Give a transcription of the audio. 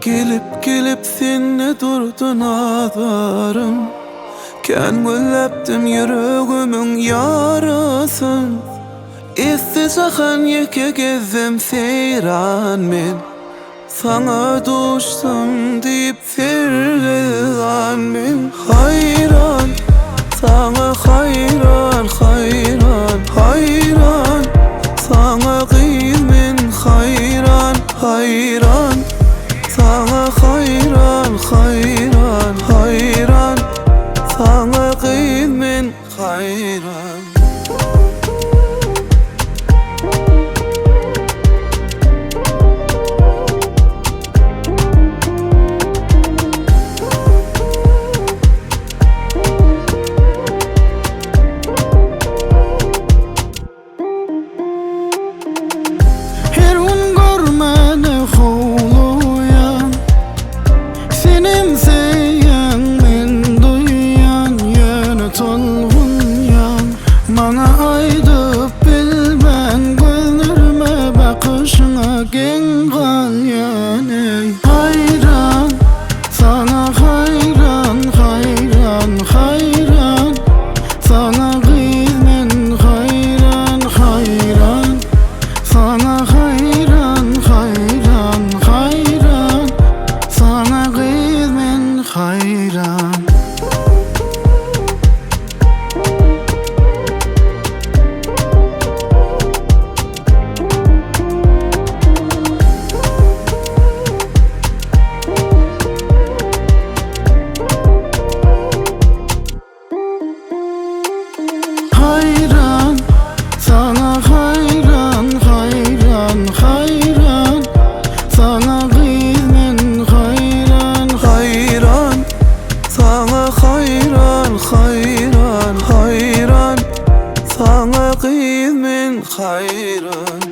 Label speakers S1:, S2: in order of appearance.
S1: Gelip seni durdu nazarım. Kengüllepdim yüreğimin yarasın. İsticahan yeke gezdim seyran men. Sana düştüm deyip sergan men. Hayran, sana hayran, hayran, hayran. Sana kıymen hayran, hayran. Sana hayran, hayran, hayran. Sana kıymen hayran.
S2: Her gün görmeni huluyan, senin seyen men duyan, yönü tolgun yan. Bana aydıp bilmen, gönlürme bakışına gen galyan. Ey hayran, sana hayran, hayran, hayran. Sana kıymen hayran, hayran. Sana hayran, hayran, hayran. Sana kıymen hayran. Hayran, sana hayran, hayran, hayran. Sana kıymen hayran,
S1: Hayran, sana hayran, hayran, hayran. Sana kıymen hayran.